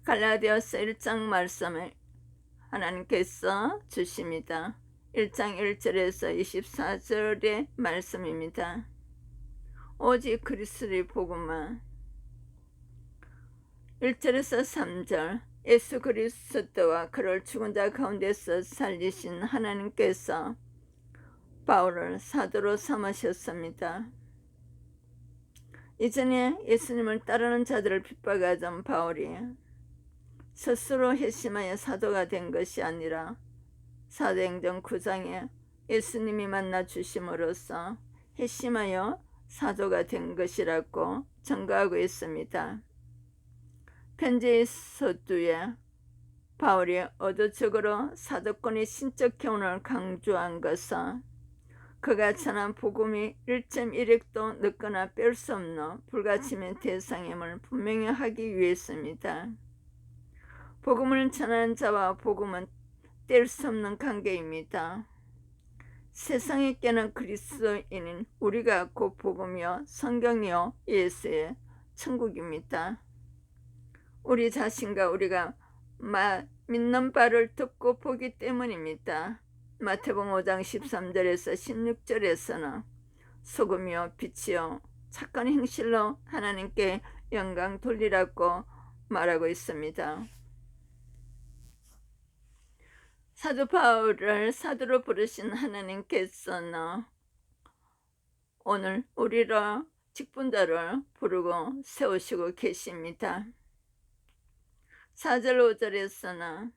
갈라디아서 1장 말씀을 하나님께서 주십니다. 1장 1절에서 24절의 말씀입니다. 오직 그리스도의 복음만. 1절에서 3절, 예수 그리스도와 그를 죽은 자 가운데서 살리신 하나님께서 바울을 사도로 삼으셨습니다. 이전에 예수님을 따르는 자들을 핍박하던 바울이 스스로 회심하여 사도가 된 것이 아니라 사도행전 9장에 예수님이 만나 주심으로써 회심하여 사도가 된 것이라고 증거하고 있습니다. 편지의 서두에 바울이 의도적으로 사도권의 신적 교훈을 강조한 것은 그가 전한 복음이 1.1획도 늦거나 뺄 수 없는 불가침의 대상임을 분명히 하기 위해서입니다. 복음을 전하는 자와 복음은 뗄 수 없는 관계입니다. 세상에 깨는 그리스도인인 우리가 곧 복음이요 성경이요 예수의 천국입니다. 우리 자신과 우리가 믿는 바를 듣고 보기 때문입니다. 마태복음 5장 13절에서 16절에서는 소금이요 빛이요 착한 행실로 하나님께 영광 돌리라고 말하고 있습니다. 사도 바울을 사도로 부르신 하나님께서는 오늘 우리를 직분자를 부르고 세우시고 계십니다. 4절 5절에서는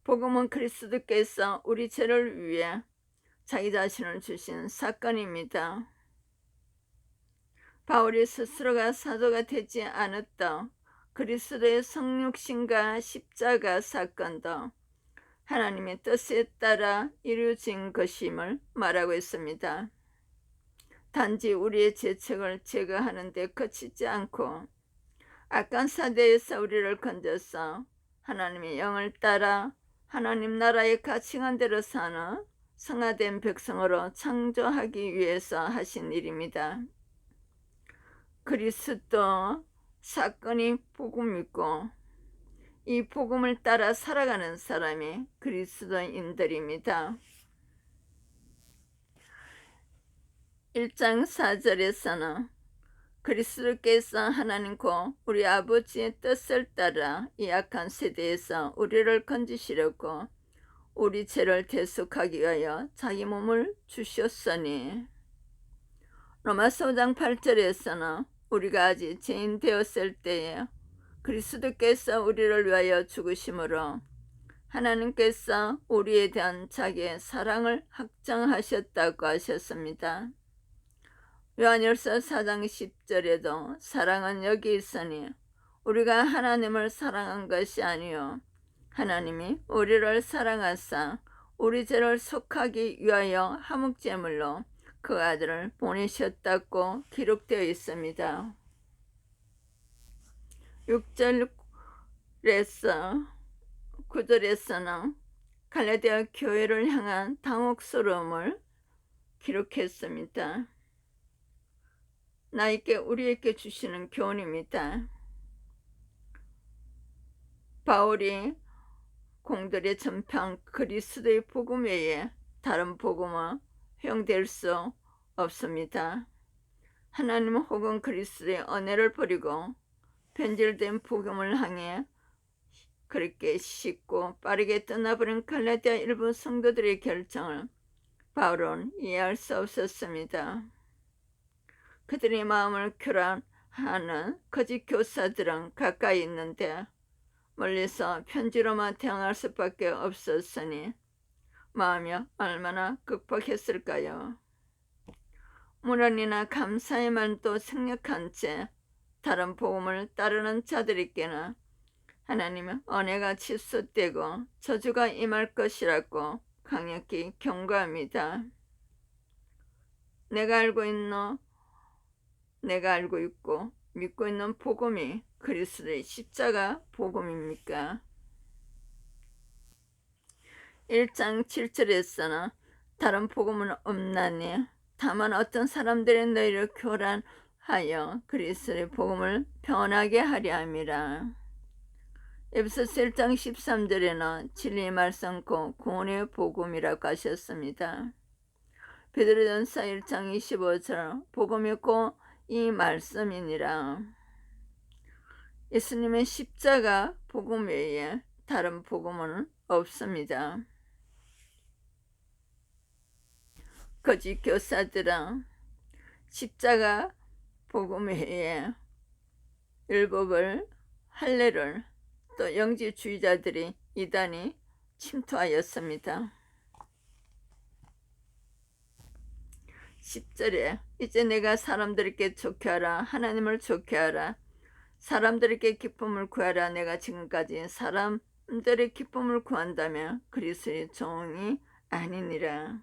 복음은 그리스도께서 우리 죄를 위해 자기 자신을 주신 사건입니다. 바울이 스스로가 사도가 되지 않았던 그리스도의 성육신과 십자가 사건도 하나님의 뜻에 따라 이루어진 것임을 말하고 있습니다. 단지 우리의 죄책을 제거하는 데 그치지 않고 악한 사대에서 우리를 건져서 하나님의 영을 따라 하나님 나라의 가치관대로 사는 성화된 백성으로 창조하기 위해서 하신 일입니다. 그리스도 사건이 복음이고 이 복음을 따라 살아가는 사람이 그리스도인들입니다. 1장 4절에서는 그리스도께서 하나님과 우리 아버지의 뜻을 따라 이 악한 세대에서 우리를 건지시려고 우리 죄를 대속하기 위하여 자기 몸을 주셨으니, 로마서 5장 8절에서는 우리가 아직 죄인 되었을 때에 그리스도께서 우리를 위하여 죽으심으로 하나님께서 우리에 대한 자기의 사랑을 확정하셨다고 하셨습니다. 요한일서 4장 10절에도 사랑은 여기 있으니 우리가 하나님을 사랑한 것이 아니요 하나님이 우리를 사랑하사 우리 죄를 속하기 위하여 화목제물로 그 아들을 보내셨다고 기록되어 있습니다. 6절에서 9절에서는 갈라디아 교회를 향한 당혹스러움을 기록했습니다. 나에게 우리에게 주시는 교훈입니다. 바울이 공들에 전파한 그리스도의 복음 외에 다른 복음은 허용될 수 없습니다. 하나님 혹은 그리스도의 은혜를 버리고 변질된 복음을 향해 그렇게 쉽고 빠르게 떠나버린 갈라디아 일부 성도들의 결정을 바울은 이해할 수 없었습니다. 그들의 마음을 교란하는 거짓 교사들은 가까이 있는데 멀리서 편지로만 대응할 수밖에 없었으니 마음이 얼마나 급박했을까요? 무난이나 감사의 말도 생략한 채 다른 복음을 따르는 자들에게는 하나님의 은혜가 취소되고 저주가 임할 것이라고 강력히 경고합니다. 내가 알고 있고 믿고 있는 복음이 그리스도의 십자가 복음입니까? 1장 7절에서는 다른 복음은 없나니 다만 어떤 사람들의 너희를 교란하여 그리스도의 복음을 변하게 하려 함이라. 에베소서 1장 13절에는 진리의 말씀 곧 구원의 복음이라고 하셨습니다. 베드로전서 1장 25절 복음이 곧 이 말씀이니라. 예수님의 십자가 복음 외에 다른 복음은 없습니다. 거짓 교사들은 십자가 복음 외에 율법을 할례를 또 영지주의자들이 이단이 침투하였습니다. 10절에 이제 내가 사람들에게 좋게 하라 하나님을 좋게 하라 사람들에게 기쁨을 구하라 내가 지금까지 사람들의 기쁨을 구한다면 그리스도의 종이 아니니라.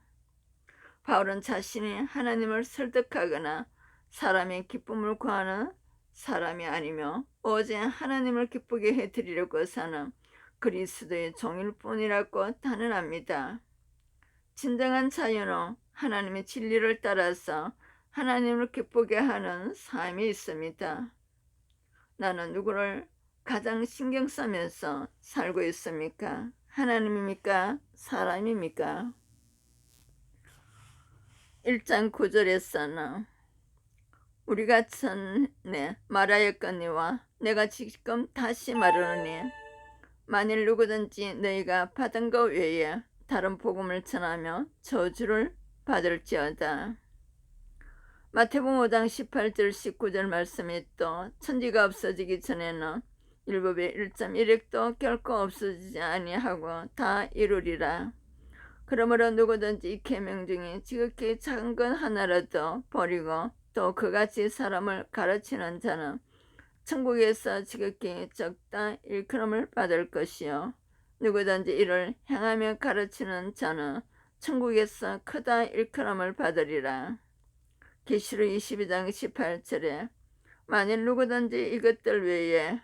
바울은 자신이 하나님을 설득하거나 사람의 기쁨을 구하는 사람이 아니며 오직 하나님을 기쁘게 해드리려고 사는 그리스도의 종일 뿐이라고 단언합니다. 진정한 자유는 하나님의 진리를 따라서 하나님을 기쁘게 하는 삶이 있습니다. 나는 누구를 가장 신경 쓰면서 살고 있습니까? 하나님입니까? 사람입니까? 1장 9절에서는 우리가 전에 말하였거니와 내가 지금 다시 말하노니 만일 누구든지 너희가 받은 것 외에 다른 복음을 전하며 저주를 받을지어다. 마태복음 5장 18절 19절 말씀에 또 천지가 없어지기 전에는 율법의 1.1획도 결코 없어지지 아니하고 다 이루리라. 그러므로 누구든지 이 계명 중에 지극히 작은 것 하나라도 버리고 또 그같이 사람을 가르치는 자는 천국에서 지극히 적다 일컬음을 받을 것이요 누구든지 이를 행하며 가르치는 자는 천국에서 크다 일컬음을 받으리라. 계시록 22장 18절에 만일 누구든지 이것들 외에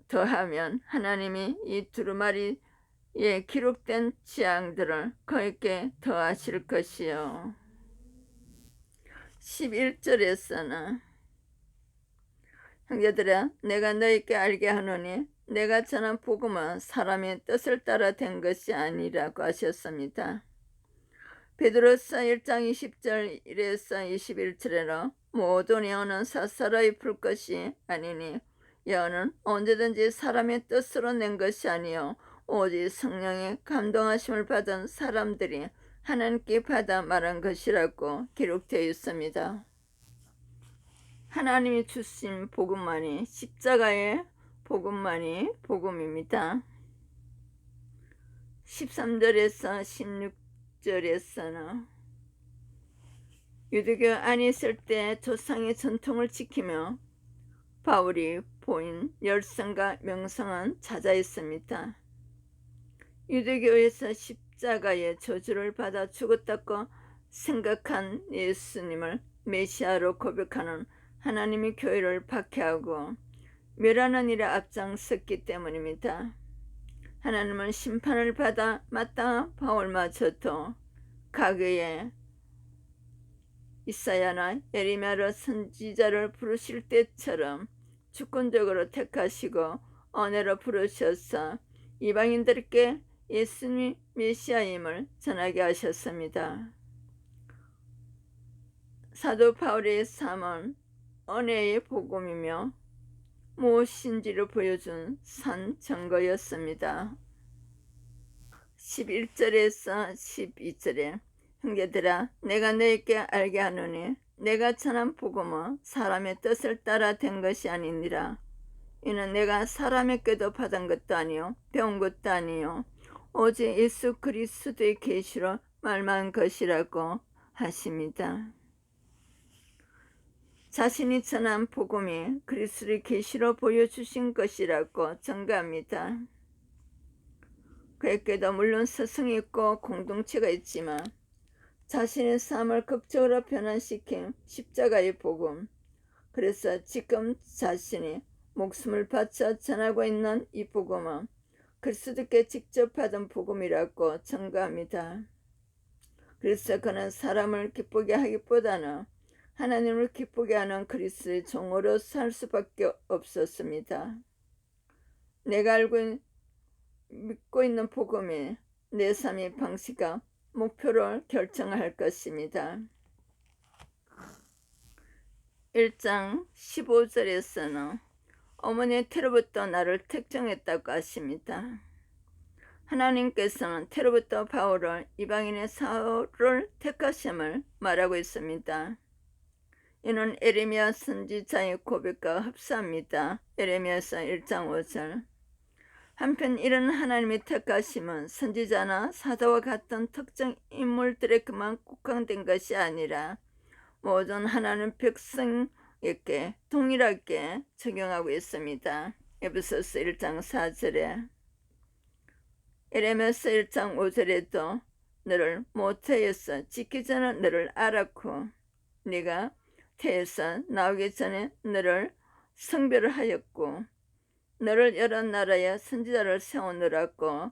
더하면 하나님이 이 두루마리에 기록된 재앙들을 그에게 더하실 것이요. 11절에서는 형제들아 내가 너희에게 알게 하노니 내가 전한 복음은 사람의 뜻을 따라 된 것이 아니라고 하셨습니다. 베드로서 1장 20절 1에서 21절에는 모든 영혼은 사사로이 풀 것이 아니니 영혼은 언제든지 사람의 뜻으로 낸 것이 아니요 오직 성령의 감동하심을 받은 사람들이 하나님께 받아 말한 것이라고 기록되어 있습니다. 하나님이 주신 복음만이 십자가의 복음만이 복음입니다. 13절에서 16절에서는 유대교 안에 있을 때 조상의 전통을 지키며 바울이 보인 열성과 명성은 잦아있습니다. 유대교에서 십자가의 저주를 받아 죽었다고 생각한 예수님을 메시아로 고백하는 하나님의 교회를 박해하고 멸하는 일에 앞장섰기 때문입니다. 하나님은 심판을 받아 마땅한 바울마저도 과거에 이사야나 예레미야로 선지자를 부르실 때처럼 주권적으로 택하시고 은혜로 부르셔서 이방인들께 예수님이 메시아임을 전하게 하셨습니다. 사도 바울의 삶은 은혜의 복음이며 무엇인지를 보여준 산 증거였습니다. 11절에서 12절에 형제들아 내가 너희에게 알게 하노니 내가 전한 복음은 사람의 뜻을 따라 된 것이 아니니라. 이는 내가 사람에게도 받은 것도 아니요 배운 것도 아니요 오직 예수 그리스도의 계시로 말만 것이라고 하십니다. 자신이 전한 복음이 그리스도의 계시로 보여주신 것이라고 증거합니다. 그에게도 물론 스승이 있고 공동체가 있지만 자신의 삶을 극적으로 변환시킨 십자가의 복음, 그래서 지금 자신이 목숨을 바쳐 전하고 있는 이 복음은 그리스도께 직접 받은 복음이라고 증거합니다. 그래서 그는 사람을 기쁘게 하기보다는 하나님을 기쁘게 하는 그리스도의 종으로 살 수밖에 없었습니다. 내가 믿고 있는 복음의 내 삶의 방식과 목표를 결정할 것입니다. 1장 15절에서는 어머니의 태로부터 나를 택정했다고 하십니다. 하나님께서는 태로부터 바울을 이방인의 사울을 택하심을 말하고 있습니다. 이는 에레미야 선지자의 고백과 흡사합니다. 에레미야서 1장 5절. 한편 이런 하나님의 택하심은 선지자나 사도와 같은 특정 인물들에 그만 국한된 것이 아니라 모든 하나님 백성에게 동일하게 적용하고 있습니다. 에베소서 1장 4절에 에레미야서 1장 5절에도 너를 모태에서 짓기 전에 너를 알았고 네가 태에서 나오기 전에 너를 성별을 하였고 너를 여러 나라의 선지자를 세우느라고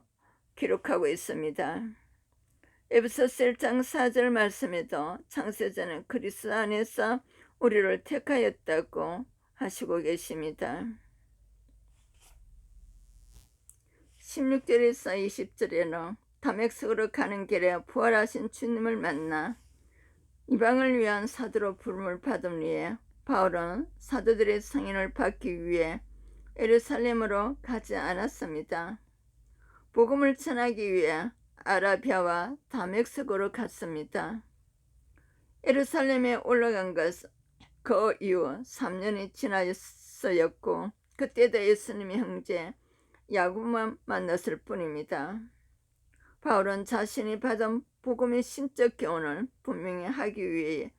기록하고 있습니다. 에베소서 1장 4절 말씀에도 창세전에 그리스도 안에서 우리를 택하였다고 하시고 계십니다. 16절에서 20절에는 다메섹으로 가는 길에 부활하신 주님을 만나 이방을 위한 사도로 부름을 받은 후에 바울은 사도들의 승인을 받기 위해 예루살렘으로 가지 않았습니다. 복음을 전하기 위해 아라비아와 다메섹으로 갔습니다. 예루살렘에 올라간 것은 그 이후 3년이 지나서였고 그때도 예수님의 형제 야곱만 만났을 뿐입니다. 바울은 자신이 받은 복음의 신적 교훈을 분명히 하기 위해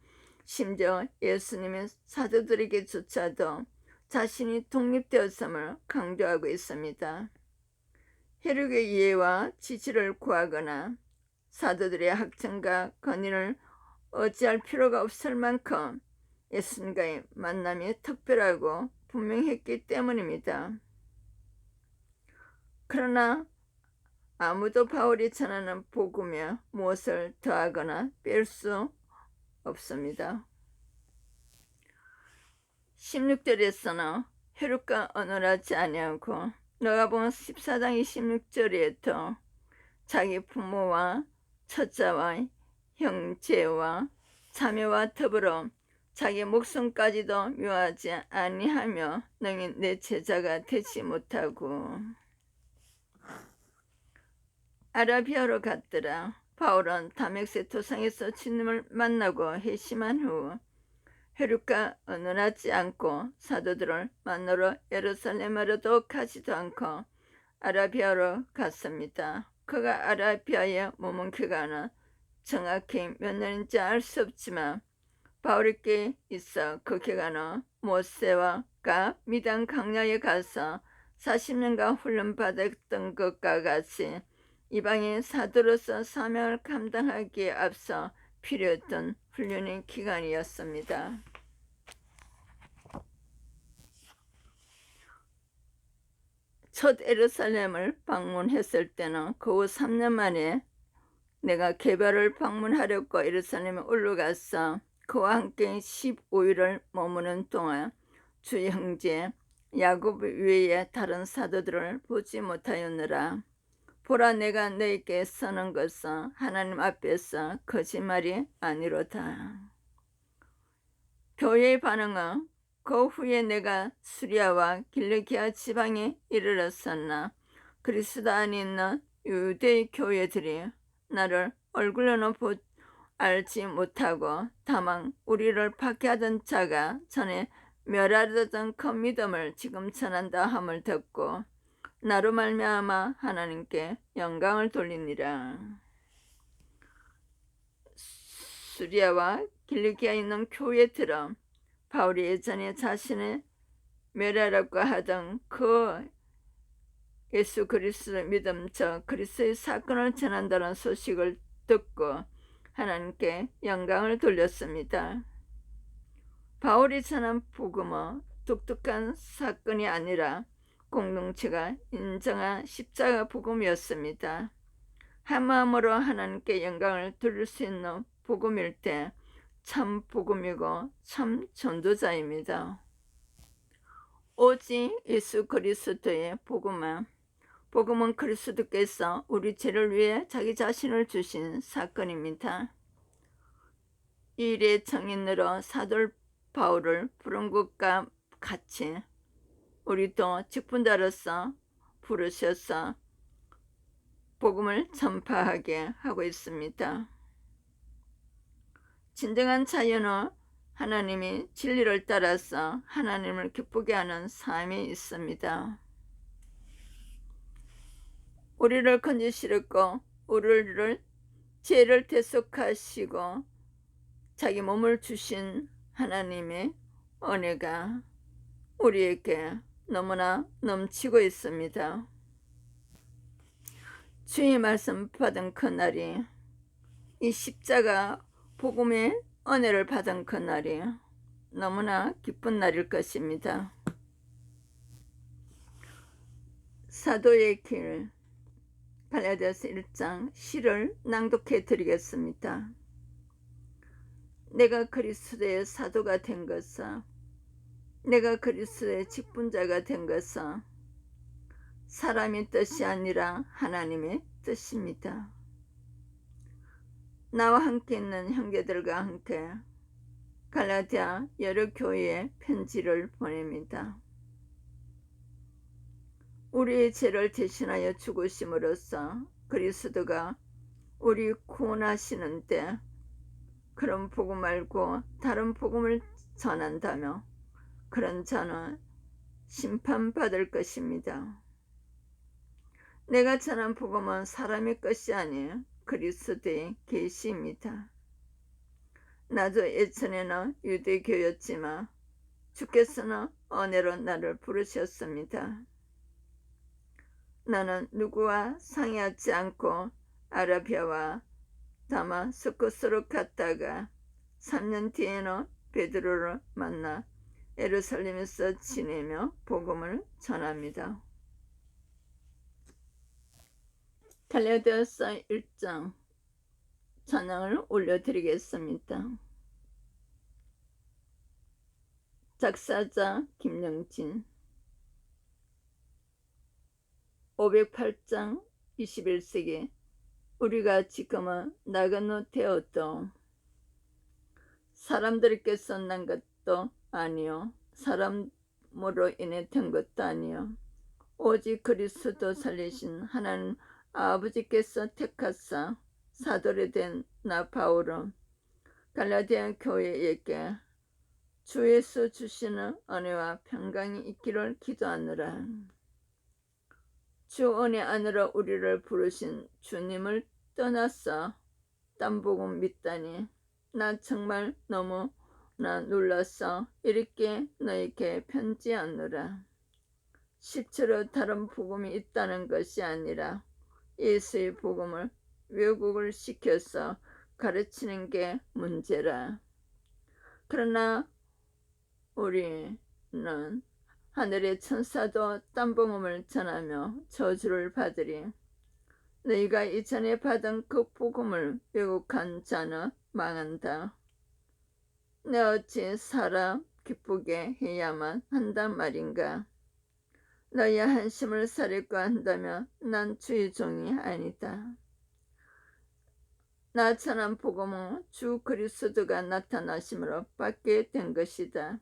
심지어 예수님의 사도들에게조차도 자신이 독립되었음을 강조하고 있습니다. 혈육의 이해와 지지를 구하거나 사도들의 학점과 권위를 의지할 필요가 없을 만큼 예수님과의 만남이 특별하고 분명했기 때문입니다. 그러나 아무도 바울이 전하는 복음에 무엇을 더하거나 뺄 수 없습니다. 16절에서는 혈육과 언어를 하지 아니하고 누가복음 14장 26절에도 자기 부모와 처자와 형제와 자매와 더불어 자기 목숨까지도 미워하지 아니하며 너희 내 제자가 되지 못하고 아라비아로 갔더라. 바울은 다메섹 도상에서 주님을 만나고 회심한 후 혈육과 언언하지 않고 사도들을 만나러 예루살렘으로도 가지도 않고 아라비아로 갔습니다. 그가 아라비아에 머문 기간은 정확히 몇 년인지 알 수 없지만 바울에게 있어 그 기간은 모세와가 미단 광야에 가서 40년간 훈련받았던 것과 같이 이방인 사도로서 사명을 감당하기에 앞서 필요했던 훈련의 기간이었습니다. 첫 예루살렘을 방문했을 때는 그 후 3년 만에 내가 개발을 방문하려고 예루살렘에 올라가서 그와 함께 15일을 머무는 동안 주 형제 야곱 외에 다른 사도들을 보지 못하였느라. 보라, 내가 너에게 쓰는 것은 하나님 앞에서 거짓말이 아니로다. 교회의 반응은 그 후에 내가 수리아와 길르기아 지방에 이르렀으나 그리스도 안에 있는 유대 교회들이 나를 얼굴로는 알지 못하고 다만 우리를 박해하던 자가 전에 멸하려던 그 믿음을 지금 전한다 함을 듣고 나로 말미암아 하나님께 영광을 돌리니라. 수리아와 길르기아에 있는 교회들은 바울이 예전에 자신의 멸하라고 하던 그 예수 그리스도 믿음 그리스도의 사건을 전한다는 소식을 듣고 하나님께 영광을 돌렸습니다. 바울이 전한 복음은 독특한 사건이 아니라 공동체가 인정한 십자가 복음이었습니다. 한 마음으로 하나님께 영광을 돌릴 수 있는 복음일 때 참 복음이고 참 전도자입니다. 오직 예수 그리스도의 복음은 그리스도께서 우리 죄를 위해 자기 자신을 주신 사건입니다. 이 일의 정인으로 사도 바울을 부른 것과 같이 우리도 직분자로서 부르셔서 복음을 전파하게 하고 있습니다. 진정한 자유는 하나님이 진리를 따라서 하나님을 기쁘게 하는 삶이 있습니다. 우리를 건지시렸고 우리를 죄를 대속하시고 자기 몸을 주신 하나님의 은혜가 우리에게 너무나 넘치고 있습니다. 주의 말씀 받은 그날이, 이 십자가 복음의 은혜를 받은 그날이 너무나 기쁜 날일 것입니다. 사도의 길 갈라디아서 1장 시를 낭독해 드리겠습니다. 내가 그리스도의 사도가 된 것은, 내가 그리스도의 직분자가 된 것은 사람의 뜻이 아니라 하나님의 뜻입니다. 나와 함께 있는 형제들과 함께 갈라디아 여러 교회에 편지를 보냅니다. 우리의 죄를 대신하여 죽으심으로써 그리스도가 우리 구원하시는데, 그런 복음 말고 다른 복음을 전한다며 그런 자는 심판받을 것입니다. 내가 전한 복음은 사람의 것이 아니에요. 그리스도의 계시입니다. 나도 예전에는 유대교였지만 주께서는 은혜로 나를 부르셨습니다. 나는 누구와 상의하지 않고 아라비아와 다마스쿠스로 갔다가 3년 뒤에는 베드로를 만나 예루살렘에서 지내며 복음을 전합니다. 갈라디아서 1장 찬양을 올려드리겠습니다. 작사자 김영진. 508장 21세기. 우리가 지금은 나그네 되었도 사람들께서 난 것도 아니요 사람으로 인해 된 것도 아니요 오직 그리스도 살리신 하나님 아버지께서 택하사 사도로 된 나 바울은 갈라디아 교회에게 주 예수 주시는 은혜와 평강이 있기를 기도하노라. 주 은혜 안으로 우리를 부르신 주님을 떠나서 딴 복음 믿다니 나 정말 너무나 놀라서 이렇게 너에게 편지하노라. 실제로 다른 복음이 있다는 것이 아니라 예수의 복음을 왜곡을 시켜서 가르치는 게 문제라. 그러나 우리는 하늘의 천사도 딴 복음을 전하며 저주를 받으리. 너희가 이전에 받은 그 복음을 왜곡한 자는 망한다. 내 어찌 사람 기쁘게 해야만 한단 말인가. 너희의 한심을 사릴까 한다면 난 주의 종이 아니다. 나 전한 복음은 주 그리스도가 나타나심으로 받게 된 것이다.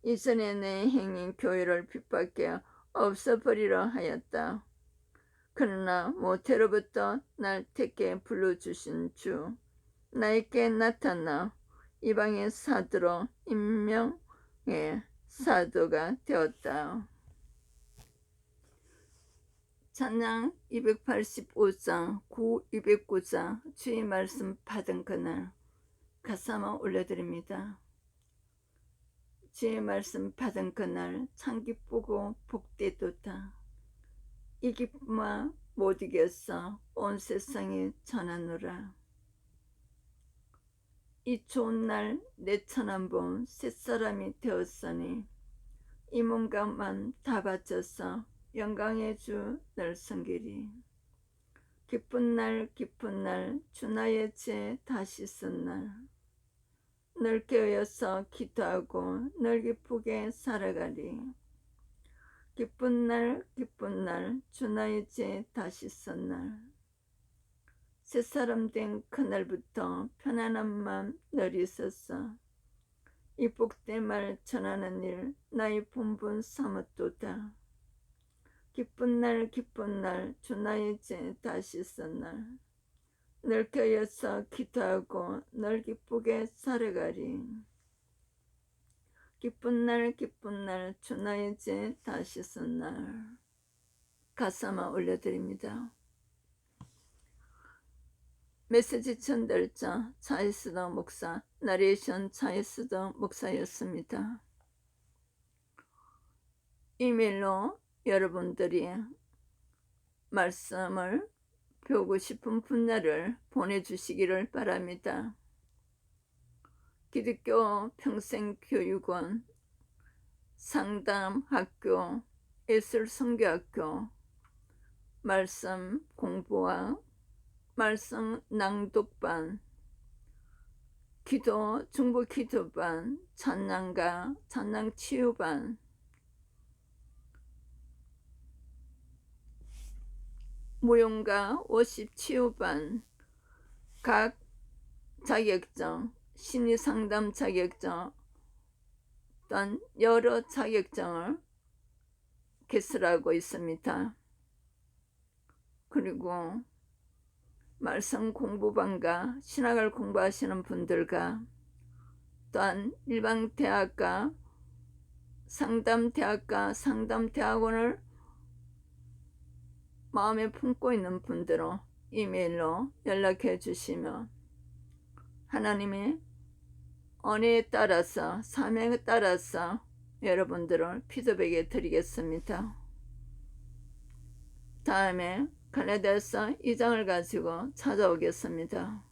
이전에 내 행인 교회를 핍박해 없애버리려 하였다. 그러나 모태로부터 날 택해 불러주신 주 나에게 나타나 이방의 사도로 임명해 사도가 되었다. 찬양 285장 209장 주의 말씀 받은 그날 가사만 올려드립니다. 주의 말씀 받은 그날 참 기쁘고 복되도다. 이 기쁨아 못 이겼어 온 세상에 전하노라. 이 좋은 날 내 천한봄 새사람이 되었으니 이 몸과 맘 다 바쳐서 영광의 주 널 섬기리. 기쁜 날 기쁜 날 주 나의 죄 다시 쓴 날 널 깨어서 기도하고 널 기쁘게 살아가리. 기쁜 날 기쁜 날 주 나의 죄 다시 쓴 날 새사람 된 그날부터 편안한 맘 늘 있었어. 이 복된 말 전하는 일 나의 본분 삼았도다. 기쁜 날 기쁜 날 주 나의 죄 다시 쓴 날 늘 껴여서 기도하고 늘 기쁘게 살아가리. 기쁜 날 기쁜 날 주 나의 죄 다시 쓴 날 가사만 올려드립니다. 메시지 전달자 차이스더 목사, 나레이션 차이스더 목사였습니다. 이메일로 여러분들이 말씀을 배우고 싶은 분야를 보내주시기를 바랍니다. 기독교 평생교육원, 상담학교, 예술선교학교, 말씀 공부와 말씀 낭독반, 기도 중보 기도반, 찬양가 찬양 치유반, 무용가 워십 치유반, 각 자격증, 심리상담 자격증 또한 여러 자격증을 개설하고 있습니다. 그리고 말씀 공부반과 신학을 공부하시는 분들과 또한 일반 대학과 상담대학과 상담대학원을 마음에 품고 있는 분들은 이메일로 연락해 주시면 하나님의 은혜에 따라서 사명에 따라서 여러분들을 피드백해 드리겠습니다. 다음에 갈라디아서 2장을 가지고 찾아오겠습니다.